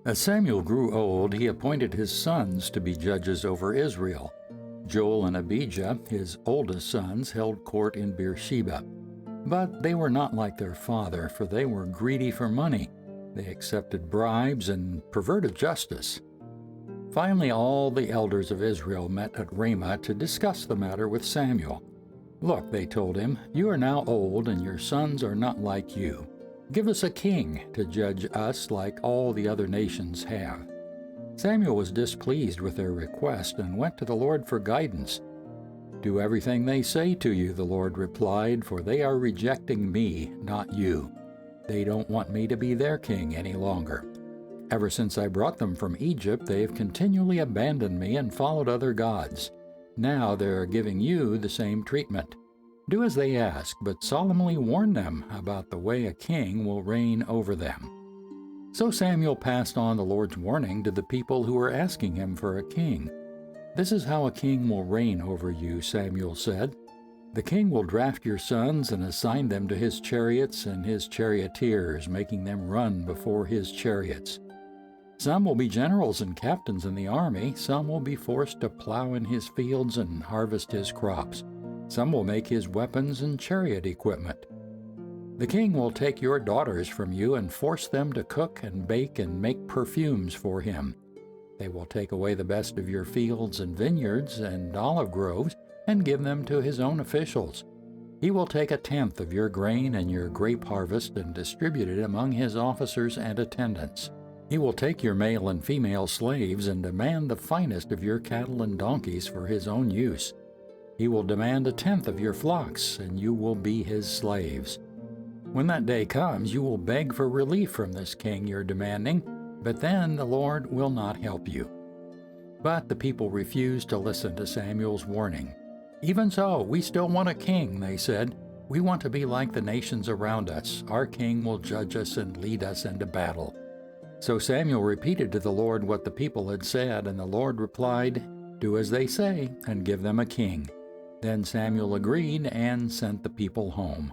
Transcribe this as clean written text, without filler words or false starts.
As Samuel grew old, he appointed his sons to be judges over Israel. Joel and Abijah, his oldest sons, held court in Beersheba. But they were not like their father, for they were greedy for money. They accepted bribes and perverted justice. Finally, all the elders of Israel met at Ramah to discuss the matter with Samuel. "Look," they told him, "you are now old, and your sons are not like you. Give us a king to judge us like all the other nations have." Samuel was displeased with their request and went to the Lord for guidance. "Do everything they say to you," the Lord replied, "for they are rejecting me, not you. They don't want me to be their king any longer. Ever since I brought them from Egypt, they have continually abandoned me and followed other gods. Now they are giving you the same treatment. Do as they ask, but solemnly warn them about the way a king will reign over them." So Samuel passed on the Lord's warning to the people who were asking him for a king. "This is how a king will reign over you," Samuel said. "The king will draft your sons and assign them to his chariots and his charioteers, making them run before his chariots. Some will be generals and captains in the army. Some will be forced to plow in his fields and harvest his crops. Some will make his weapons and chariot equipment. The king will take your daughters from you and force them to cook and bake and make perfumes for him. They will take away the best of your fields and vineyards and olive groves and give them to his own officials. He will take 1/10 of your grain and your grape harvest and distribute it among his officers and attendants. He will take your male and female slaves and demand the finest of your cattle and donkeys for his own use. He will demand 1/10 of your flocks, and you will be his slaves. When that day comes, you will beg for relief from this king you're demanding, but then the Lord will not help you." But the people refused to listen to Samuel's warning. "Even so, we still want a king," they said. "We want to be like the nations around us. Our king will judge us and lead us into battle." So Samuel repeated to the Lord what the people had said, and the Lord replied, "Do as they say, and give them a king." Then Samuel agreed and sent the people home.